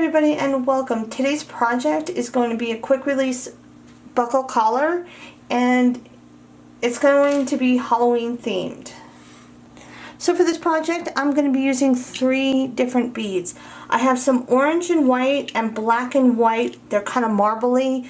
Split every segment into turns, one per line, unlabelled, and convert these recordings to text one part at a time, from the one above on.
everybody and welcome. Today's project is going to be a quick release buckle collar and it's going to be Halloween themed. So for this project I'm going to be using 3 different beads. I have some orange and white and black and white. They're kind of marbly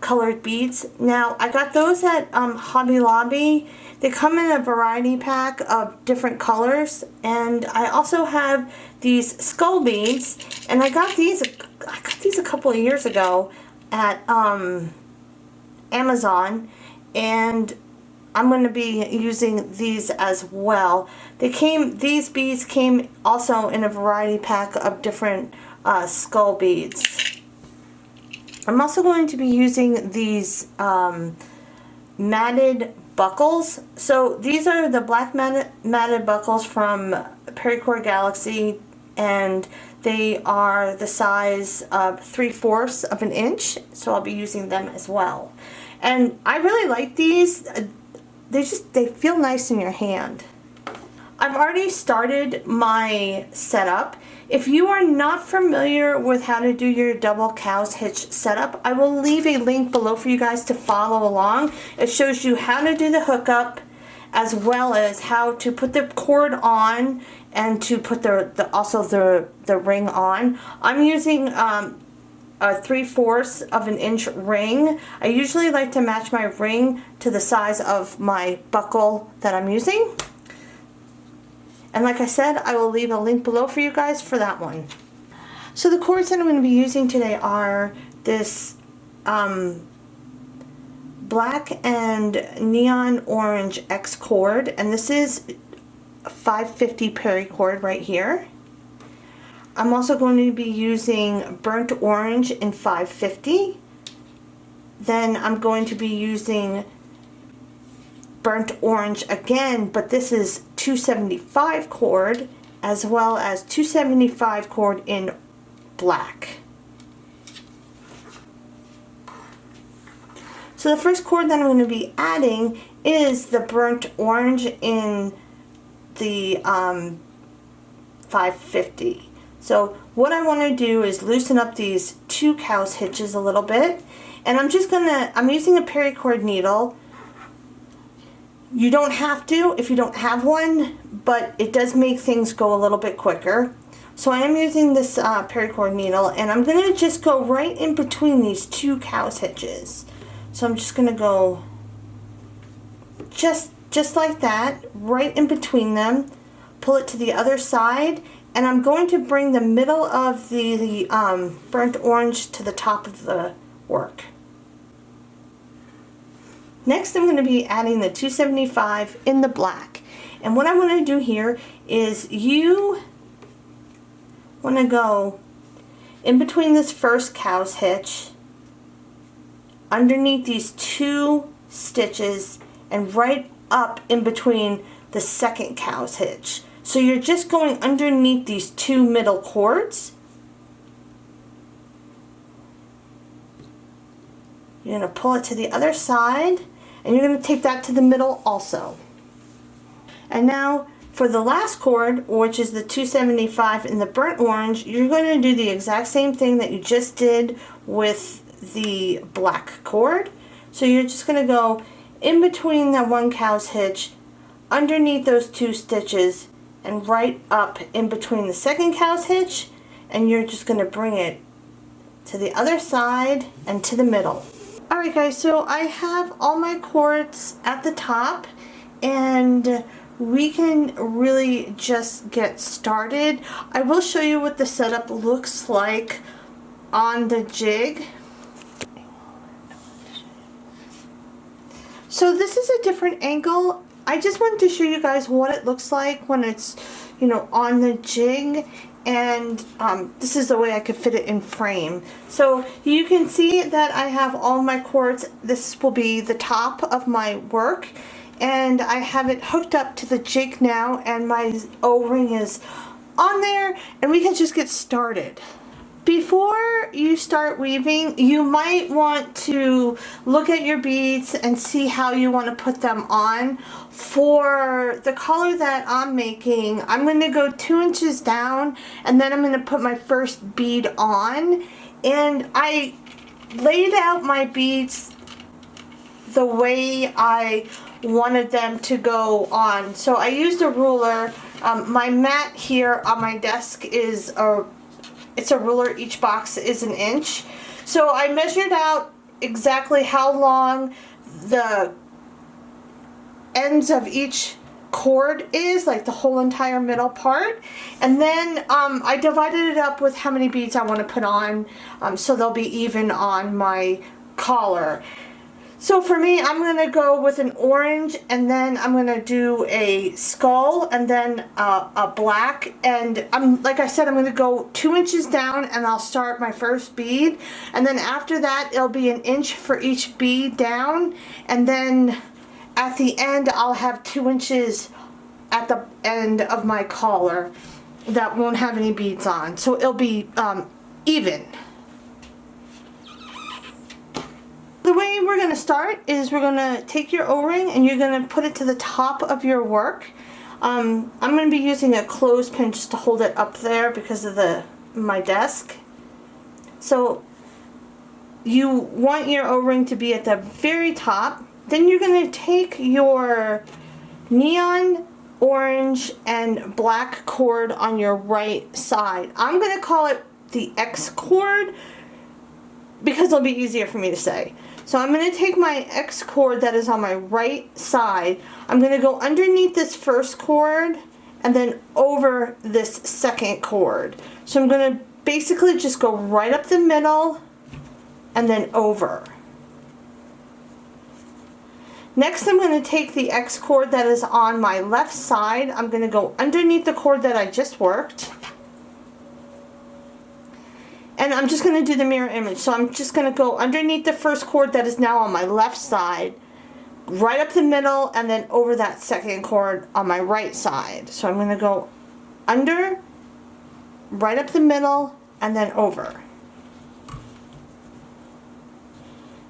colored beads. Now I got those at Hobby Lobby. They come in a variety pack of different colors, and I also have these skull beads, and I got these a couple of years ago at Amazon, and I'm going to be using these as well. These beads came also in a variety pack of different skull beads. I'm also going to be using these matted buckles. So these are the black matted buckles from Paracord Galaxy, and they are the size of 3/4 of an inch, so I'll be using them as well. And I really like these. They feel nice in your hand. I've already started my setup. If you are not familiar with how to do your double cow's hitch setup, I will leave a link below for you guys to follow along. It shows you how to do the hookup as well as how to put the cord on and to put the ring on. I'm using a 3/4 of an inch ring. I usually like to match my ring to the size of my buckle that I'm using. And like I said, I will leave a link below for you guys for that one. So the cords that I'm going to be using today are this black and neon orange X cord, and this is 550 paracord right here. I'm also going to be using burnt orange in 550. Then I'm going to be using burnt orange again, but this is 275 cord, as well as 275 cord in black. So the first cord that I'm going to be adding is the burnt orange in the 550. So what I want to do is loosen up these 2 cow's hitches a little bit, and I'm using a paracord needle. You don't have to if you don't have one, but it does make things go a little bit quicker. So I am using this paracord needle, and I'm going to just go right in between these 2 cow's hitches. So I'm just going to go just like that, right in between them, pull it to the other side, and I'm going to bring the middle of the burnt orange to the top of the work. Next I'm going to be adding the 275 in the black. And what I want to do here is you want to go in between this first cow's hitch, underneath these 2 stitches, and right up in between the second cow's hitch. So you're just going underneath these 2 middle cords. You're going to pull it to the other side, and you're going to take that to the middle also. And now for the last cord, which is the 275 in the burnt orange, you're going to do the exact same thing that you just did with the black cord. So you're just going to go in between that 1 cow's hitch, underneath those 2 stitches, and right up in between the second cow's hitch, and you're just going to bring it to the other side and to the middle. Alright guys, so I have all my cords at the top, and we can really just get started. I will show you what the setup looks like on the jig. So this is a different angle. I just wanted to show you guys what it looks like when it's, on the jig, and this is the way I could fit it in frame. So you can see that I have all my cords. This will be the top of my work, and I have it hooked up to the jig now, and my O-ring is on there, and we can just get started. Before you start weaving, you might want to look at your beads and see how you want to put them on. For the collar that I'm making, I'm going to go 2 inches down, and then I'm going to put my first bead on. And I laid out my beads the way I wanted them to go on. So I used a ruler. My mat here on my desk is it's a ruler. Each box is 1 inch. So I measured out exactly how long the ends of each cord is, like the whole entire middle part, and then I divided it up with how many beads I want to put on, so they'll be even on my collar. So for me, I'm going to go with an orange, and then I'm going to do a skull, and then a black, and like I said, I'm going to go 2 inches down, and I'll start my first bead, and then after that it'll be 1 inch for each bead down, and then at the end I'll have 2 inches at the end of my collar that won't have any beads on, so it'll be even. The way we're going to start is we're going to take your O-ring and you're going to put it to the top of your work. I'm going to be using a clothespin just to hold it up there because of my desk. So you want your O-ring to be at the very top. Then you're going to take your neon orange and black cord on your right side. I'm going to call it the X cord because it'll be easier for me to say. So I'm going to take my X cord that is on my right side. I'm going to go underneath this first cord and then over this second cord. So I'm going to basically just go right up the middle and then over. Next, I'm going to take the X cord that is on my left side. I'm going to go underneath the cord that I just worked. And I'm just going to do the mirror image. So I'm just going to go underneath the first cord that is now on my left side, right up the middle, and then over that second cord on my right side. So I'm going to go under, right up the middle, and then over.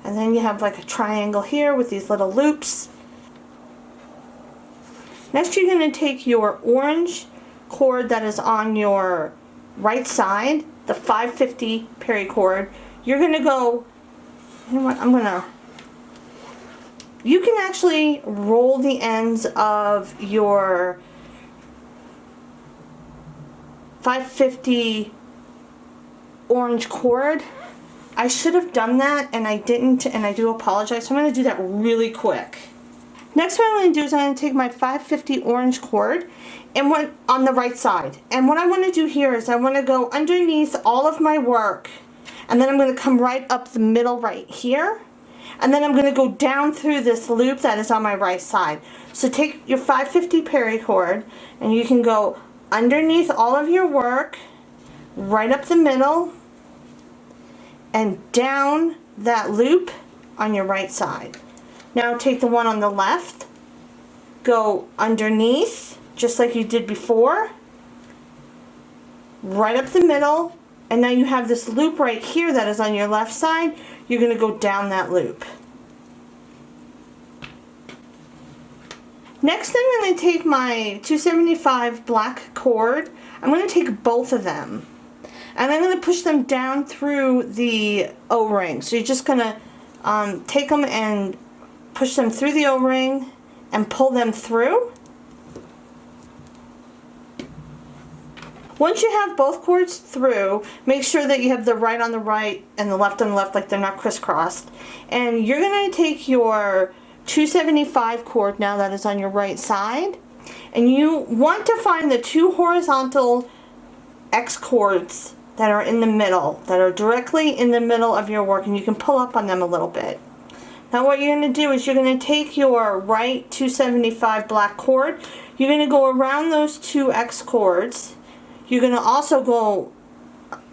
And then you have like a triangle here with these little loops. Next, you're going to take your orange cord that is on your right side, the 550 paracord. You're going to go, you know what, you can actually roll the ends of your 550 orange cord. I should have done that and I didn't, and I do apologize. So I'm going to do that really quick. Next, what I'm going to do is I'm going to take my 550 orange cord and on the right side. And what I want to do here is I want to go underneath all of my work, and then I'm going to come right up the middle right here. And then I'm going to go down through this loop that is on my right side. So take your 550 paracord and you can go underneath all of your work, right up the middle, and down that loop on your right side. Now take the one on the left, go underneath, just like you did before, right up the middle, and now you have this loop right here that is on your left side. You're going to go down that loop. Next, I'm going to take my 275 black cord. I'm going to take both of them, and I'm going to push them down through the O-ring. So you're just going to take them and push them through the O-ring and pull them through. Once you have both cords through, make sure that you have the right on the right and the left on the left, like they're not crisscrossed. And you're going to take your 275 cord now that is on your right side, and you want to find the 2 horizontal X cords that are in the middle, that are directly in the middle of your work, and you can pull up on them a little bit. Now what you're going to do is you're going to take your right 275 black cord, you're going to go around those 2 X cords, you're going to also go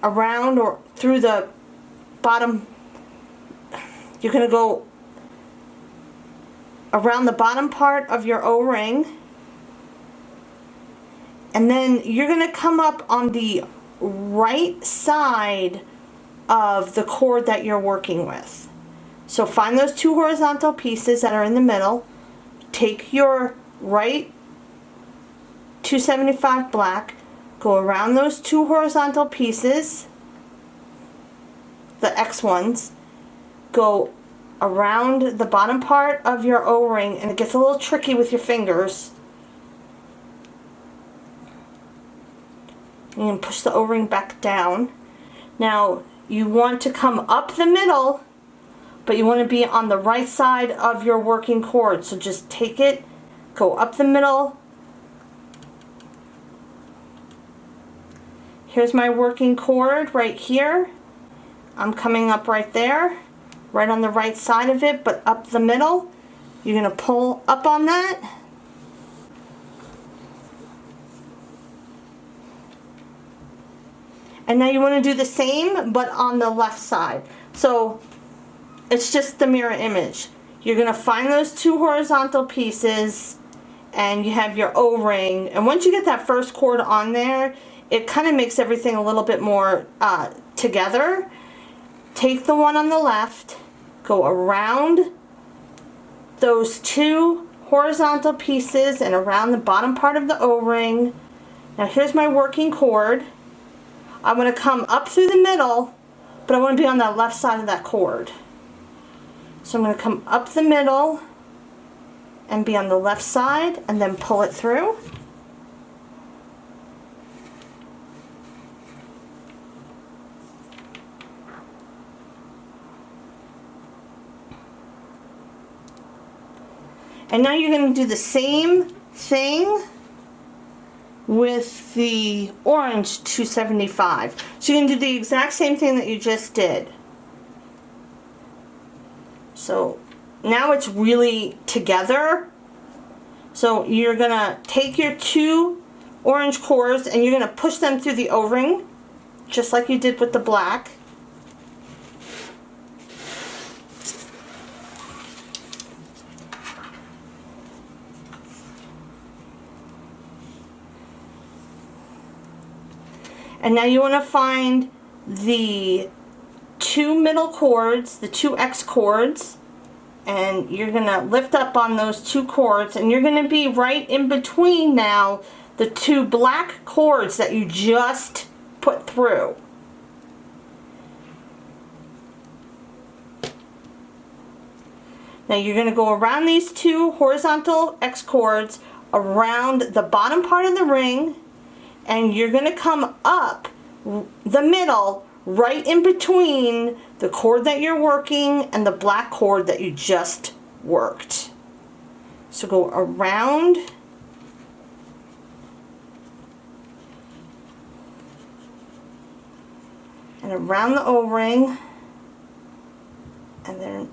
around or through the bottom, you're going to go around the bottom part of your O-ring, and then you're going to come up on the right side of the cord that you're working with. So find those two horizontal pieces that are in the middle. Take your right 275 black, go around those two horizontal pieces, the X ones, go around the bottom part of your O-ring, and it gets a little tricky with your fingers. You can push the O-ring back down. Now you want to come up the middle, but you want to be on the right side of your working cord. So just take it, go up the middle. Here's my working cord right here. I'm coming up right there, right on the right side of it, but up the middle. You're going to pull up on that. And now you want to do the same, but on the left side. So it's just the mirror image. You're going to find those two horizontal pieces, and you have your O-ring. And once you get that first cord on there, it kind of makes everything a little bit more together. Take the one on the left, go around those two horizontal pieces and around the bottom part of the O-ring. Now here's my working cord. I'm going to come up through the middle, but I want to be on the left side of that cord. So I'm going to come up the middle and be on the left side and then pull it through. And now you're going to do the same thing with the orange 275. So you're going to do the exact same thing that you just did. So now it's really together. So you're going to take your two orange cords and you're going to push them through the O-ring, just like you did with the black. And now you want to find the two middle cords, the two X cords, and you're going to lift up on those two cords, and you're going to be right in between now the two black cords that you just put through. Now you're going to go around these two horizontal X cords, around the bottom part of the ring, and you're going to come up the middle, right in between the cord that you're working and the black cord that you just worked. So go around and around the O-ring, and then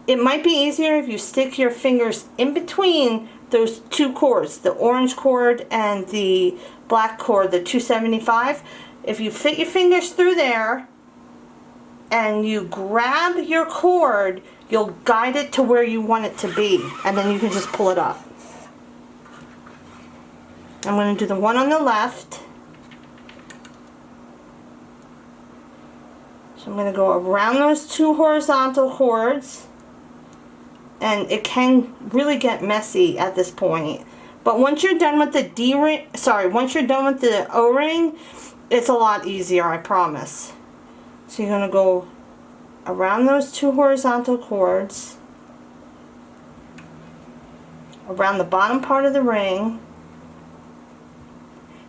it might be easier if you stick your fingers in between those two cords, the orange cord and the black cord, the 275. If you fit your fingers through there and you grab your cord, you'll guide it to where you want it to be, and then you can just pull it up. I'm going to do the one on the left. So I'm going to go around those two horizontal cords. And it can really get messy at this point. But once you're done with the once you're done with the O-ring, it's a lot easier, I promise. So you're going to go around those two horizontal cords, around the bottom part of the ring,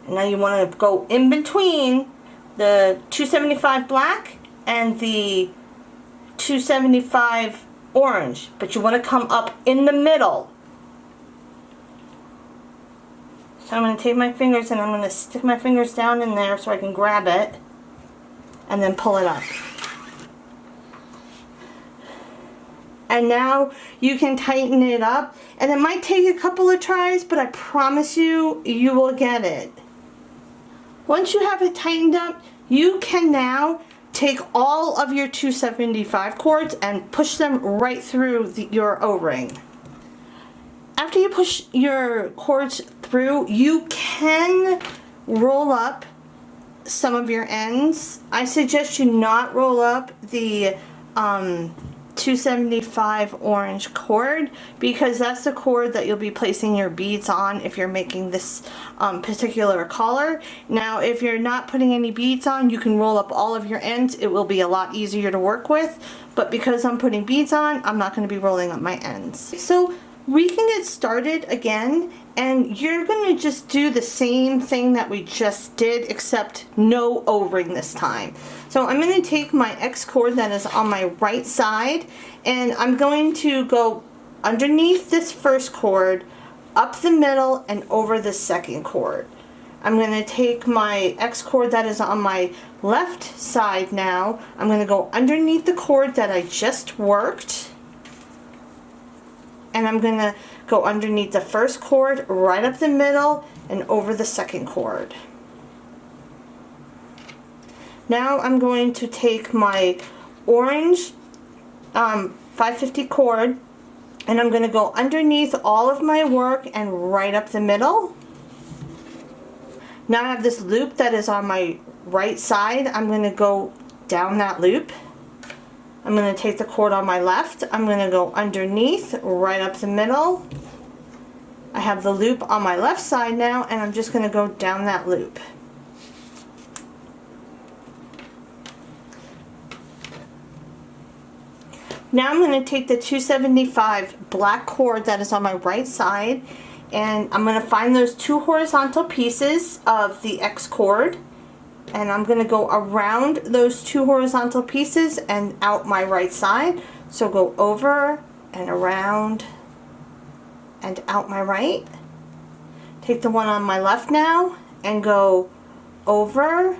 and now you want to go in between the 275 black and the 275 orange, but you want to come up in the middle. So I'm going to take my fingers and I'm going to stick my fingers down in there so I can grab it and then pull it up. And now you can tighten it up, and it might take a couple of tries, but I promise you, you will get it. Once you have it tightened up, you can now take all of your 275 cords and push them right through your O-ring. After you push your cords through, you can roll up some of your ends. I suggest you not roll up the 275 orange cord, because that's the cord that you'll be placing your beads on if you're making this particular collar. Now if you're not putting any beads on, you can roll up all of your ends. It will be a lot easier to work with, but because I'm putting beads on, I'm not going to be rolling up my ends. So we can get started again, and you're going to just do the same thing that we just did, except no O-ring this time. So I'm going to take my X cord that is on my right side, and I'm going to go underneath this first cord, up the middle, and over the second cord. I'm going to take my X cord that is on my left side now. I'm going to go underneath the cord that I just worked, and I'm going to go underneath the first cord, right up the middle, and over the second cord. Now I'm going to take my orange 550 cord, and I'm going to go underneath all of my work and right up the middle. Now I have this loop that is on my right side. I'm going to go down that loop. I'm going to take the cord on my left. I'm going to go underneath, right up the middle. I have the loop on my left side now, and I'm just going to go down that loop. Now I'm going to take the 275 black cord that is on my right side, and I'm going to find those two horizontal pieces of the X cord, and I'm going to go around those two horizontal pieces and out my right side. So go over and around and out my right. Take the one on my left now and go over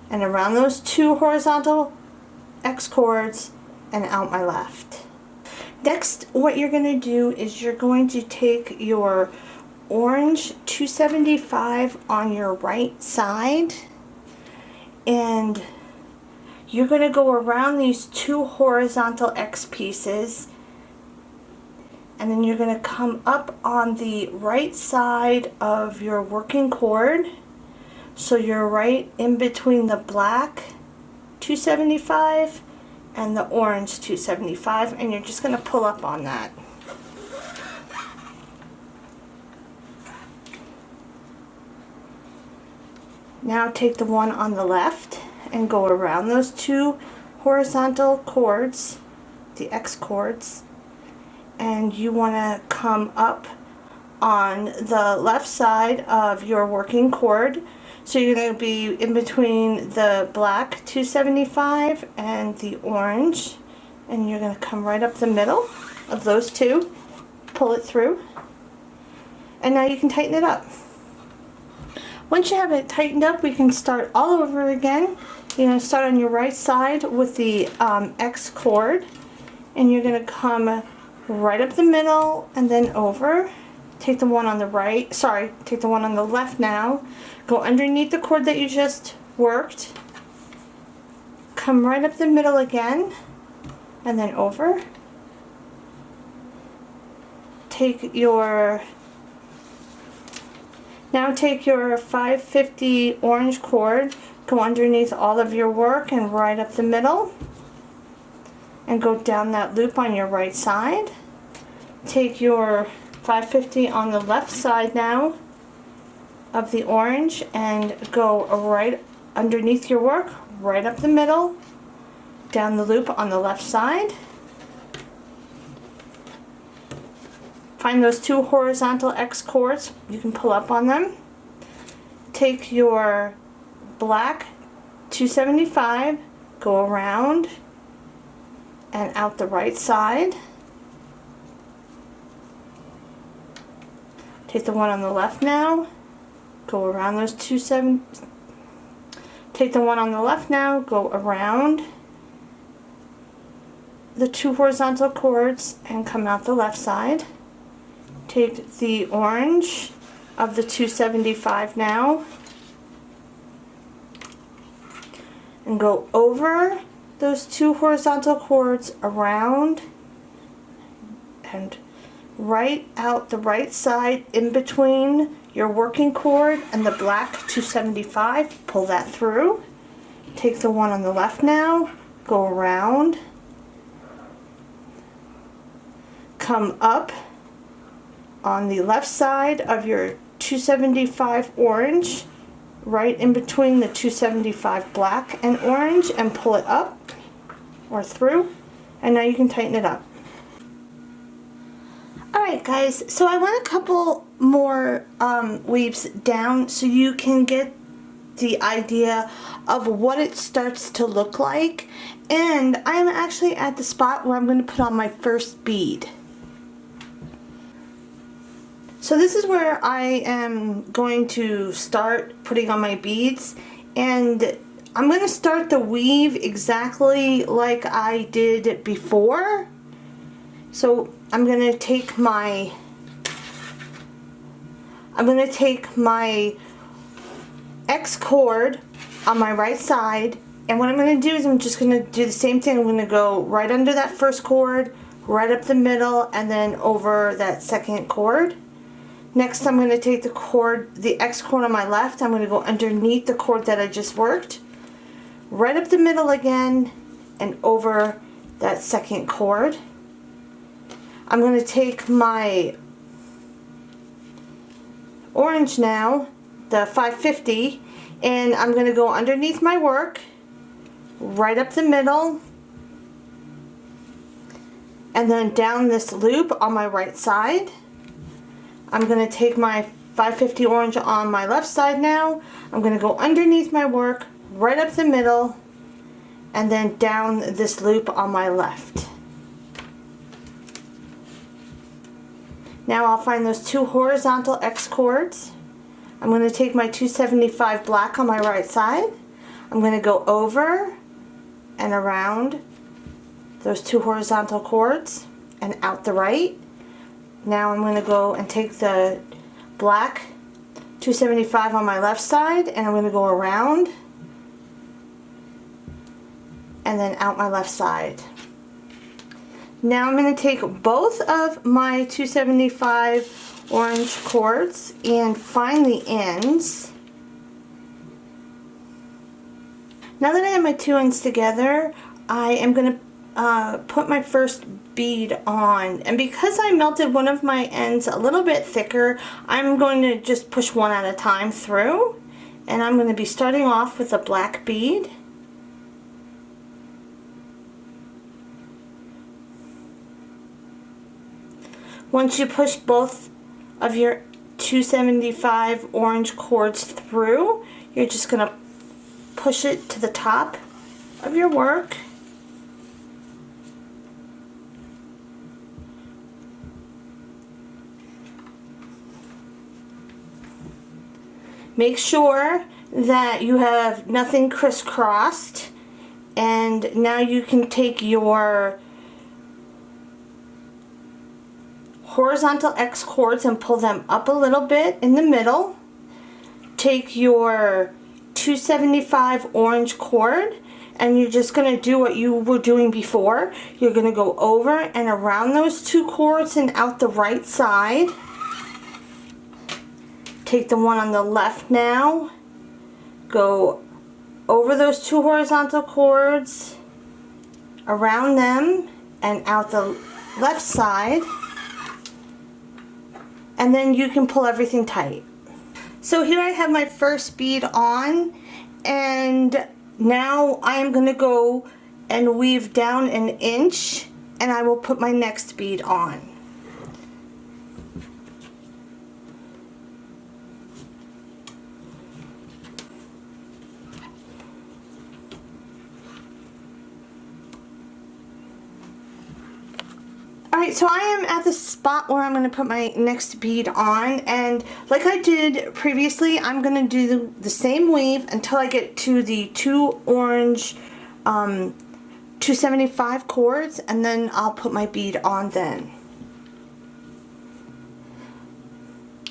and around those two horizontal X cords and out my left. Next, what you're going to do is you're going to take your orange 275 on your right side, and you're going to go around these two horizontal X pieces, and then you're going to come up on the right side of your working cord, so you're right in between the black 275 and the orange 275, and you're just going to pull up on that. Now take the one on the left and go around those two horizontal cords, the X cords, and you want to come up on the left side of your working cord. So you're going to be in between the black 275 and the orange, and you're going to come right up the middle of those two, pull it through, and now you can tighten it up. Once you have it tightened up, we can start all over again. You're going to start on your right side with the X cord, and you're going to come right up the middle and then over. Take the one on the right, take the one on the left now. Go underneath the cord that you just worked. Come right up the middle again, and then over. Now take your 550 orange cord, go underneath all of your work and right up the middle, and go down that loop on your right side. Take your 550 on the left side now of the orange and go right underneath your work, right up the middle, down the loop on the left side. Find those two horizontal X cords, you can pull up on them. Take your black 275, go around and out the right side. Take the one on the left now, go around those take the one on the left now, go around the two horizontal cords and come out the left side. Take the orange of the 275 now and go over those two horizontal cords, around and right out the right side in between your working cord and the black 275, pull that through. Take the one on the left now, go around, come up on the left side of your 275 orange, right in between the 275 black and orange, and pull it up or through, and now you can tighten it up. Alright guys, so I went a couple more weaves down so you can get the idea of what it starts to look like, and I'm actually at the spot where I'm going to put on my first bead. So this is where I am going to start putting on my beads, and I'm going to start the weave exactly like I did before. So I'm going to take my X cord on my right side, and what I'm going to do is I'm just going to do the same thing. I'm going to go right under that first cord, right up the middle, and then over that second cord. Next I'm going to take the X cord on my left, I'm going to go underneath the cord that I just worked, right up the middle again, and over that second cord. I'm going to take my orange now, the 550, and I'm going to go underneath my work, right up the middle, and then down this loop on my right side. I'm going to take my 550 orange on my left side now. I'm going to go underneath my work, right up the middle, and then down this loop on my left. Now I'll find those two horizontal X cords. I'm going to take my 275 black on my right side. I'm going to go over and around those two horizontal cords and out the right. Now I'm going to go and take the black 275 on my left side, and I'm going to go around and then out my left side. Now I'm going to take both of my 275 orange cords and find the ends. Now that I have my two ends together, I am going to put my first bead on, and because I melted one of my ends a little bit thicker, I'm going to just push one at a time through, and I'm going to be starting off with a black bead. Once you push both of your 275 orange cords through, you're just going to push it to the top of your work. Make sure that you have nothing crisscrossed, and now you can take your horizontal X cords and pull them up a little bit in the middle. Take your 275 orange cord, and you're just going to do what you were doing before. You're going to go over and around those two cords and out the right side. Take the one on the left now, go over those two horizontal cords, around them, and out the left side, and then you can pull everything tight. So here I have my first bead on, and now I am going to go and weave down an inch, and I will put my next bead on. Alright, so I am at the spot where I'm going to put my next bead on, and like I did previously, I'm going to do the same weave until I get to the two orange 275 cords, and then I'll put my bead on then.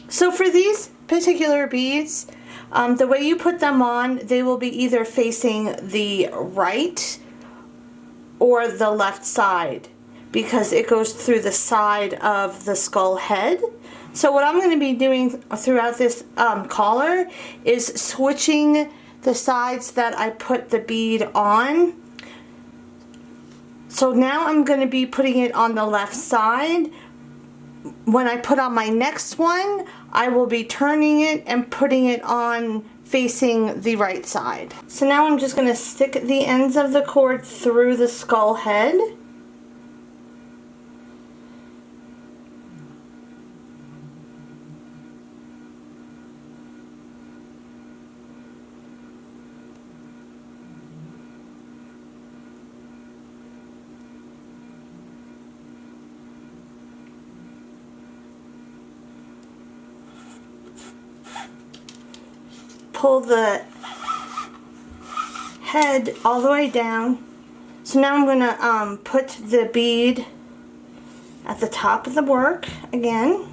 So for these particular beads, the way you put them on, they will be either facing the right or the left side, because it goes through the side of the skull head. So what I'm going to be doing throughout this collar is switching the sides that I put the bead on. So now I'm going to be putting it on the left side. When I put on my next one, I will be turning it and putting it on facing the right side. So now I'm just going to stick the ends of the cord through the skull head. Pull the head all the way down. So now I'm going to put the bead at the top of the work again.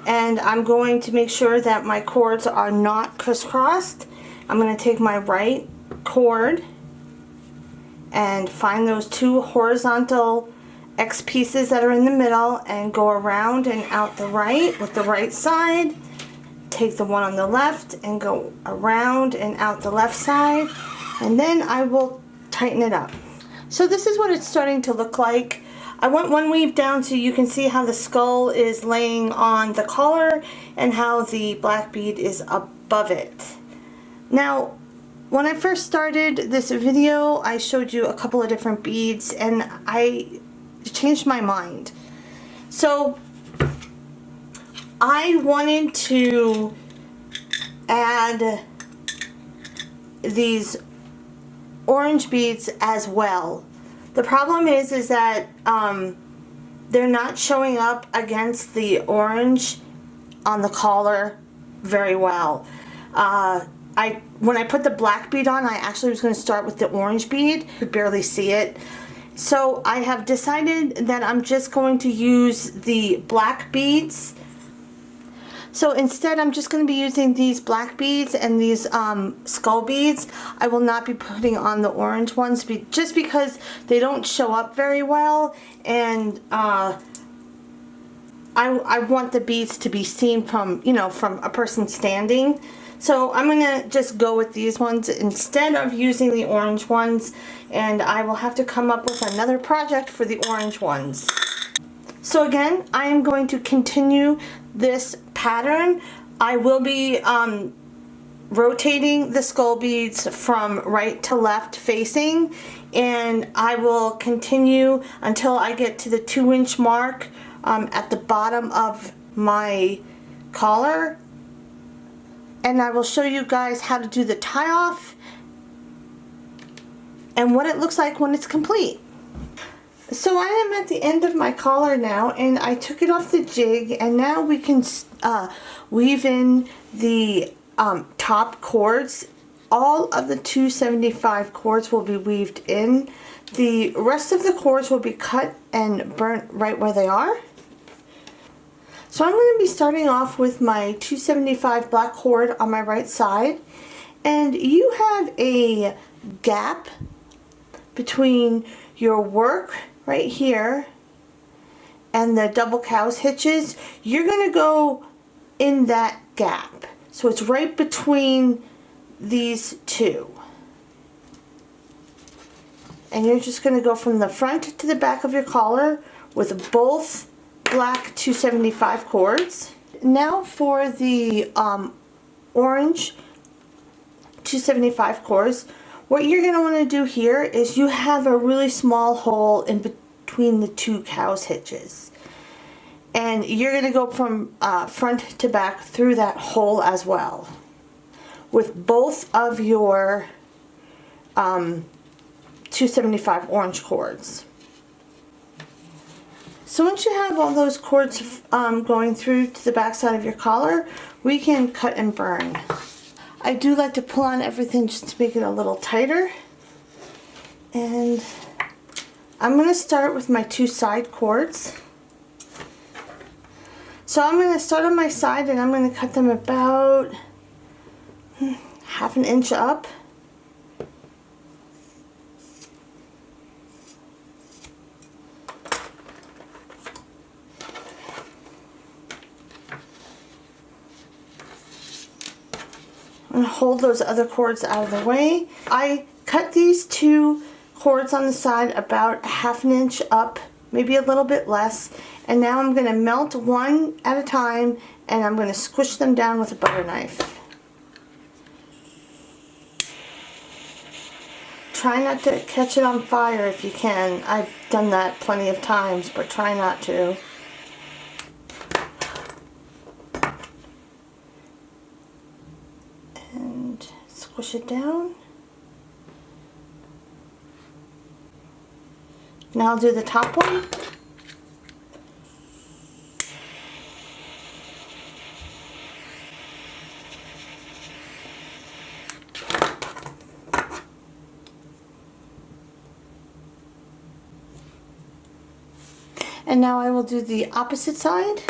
And I'm going to make sure that my cords are not crisscrossed. I'm going to take my right cord and find those two horizontal X pieces that are in the middle and go around and out the right with the right side. Take the one on the left and go around and out the left side, and then I will tighten it up. So this is what it's starting to look like. I went one weave down so you can see how the skull is laying on the collar and how the black bead is above it. Now, when I first started this video, I showed you a couple of different beads and I changed my mind. So I wanted to add these orange beads as well. The problem is that they're not showing up against the orange on the collar very well. When I put the black bead on, I actually was going to start with the orange bead. You could barely see it. So I have decided that I'm just going to use the black beads. So instead, I'm just going to be using these black beads and these skull beads. I will not be putting on the orange ones just because they don't show up very well, and I want the beads to be seen from, you know, from a person standing. So I'm going to just go with these ones instead of using the orange ones, and I will have to come up with another project for the orange ones. So again, I am going to continue this pattern. I will be rotating the skull beads from right to left facing, and I will continue until I get to the 2-inch mark at the bottom of my collar, and I will show you guys how to do the tie off and what it looks like when it's complete. So I am at the end of my collar now, and I took it off the jig, and now we can weave in the top cords. All of the 275 cords will be weaved in. The rest of the cords will be cut and burnt right where they are. So I'm going to be starting off with my 275 black cord on my right side, and you have a gap between your work right here and the double cow's hitches. You're going to go in that gap. So it's right between these two. And you're just going to go from the front to the back of your collar with both black 275 cords. Now for the orange 275 cords. What you're going to want to do here is you have a really small hole in between the two cow's hitches. And you're going to go from front to back through that hole as well, with both of your 275 orange cords. So once you have all those cords going through to the back side of your collar, we can cut and burn. I do like to pull on everything just to make it a little tighter. And I'm going to start with my two side cords. So I'm going to start on my side, and I'm going to cut them about ½ an inch up. hold those other cords out of the way. I cut these two cords on the side about 1/2 inch up, maybe a little bit less, and now I'm going to melt one at a time, and I'm going to squish them down with a butter knife. Try not to catch it on fire if you can. I've done that plenty of times, but try not to. And squish it down. Now I'll do the top one. And now I will do the opposite side.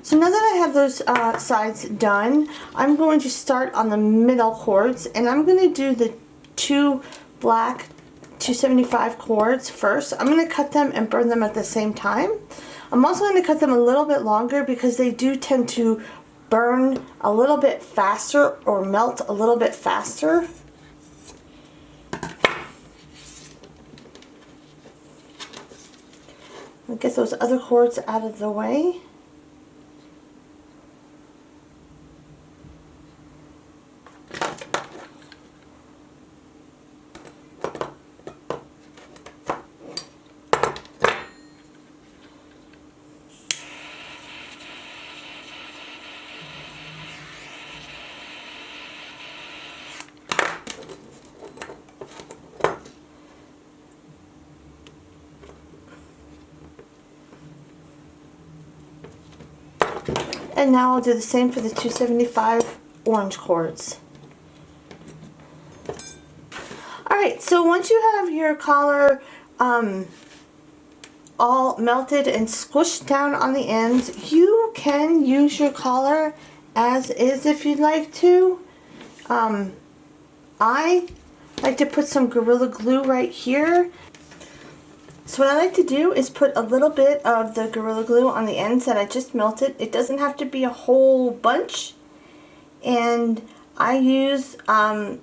So now that I have those sides done, I'm going to start on the middle cords, and I'm going to do the two black 275 cords first. I'm going to cut them and burn them at the same time. I'm also going to cut them a little bit longer because they do tend to burn a little bit faster or melt a little bit faster. Get those other cords out of the way. And now I'll do the same for the 275 orange cords. Alright, so once you have your collar all melted and squished down on the ends, you can use your collar as is if you'd like to. I like to put some Gorilla Glue right here. So what I like to do is put a little bit of the Gorilla Glue on the ends that I just melted. It doesn't have to be a whole bunch. And I use the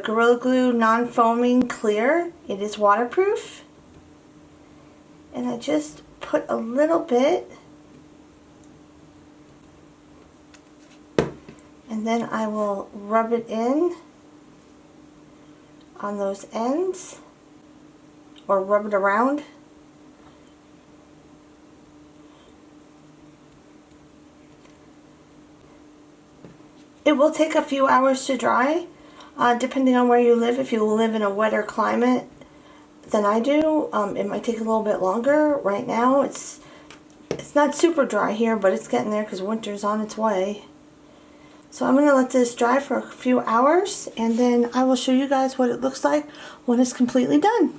Gorilla Glue non-foaming clear. It is waterproof. And I just put a little bit. And then I will rub it in on those ends. Or rub it around. It will take a few hours to dry, depending on where you live. If you live in a wetter climate than I do, it might take a little bit longer. Right now, it's not super dry here, but it's getting there because winter's on its way. So I'm going to let this dry for a few hours, and then I will show you guys what it looks like when it's completely done.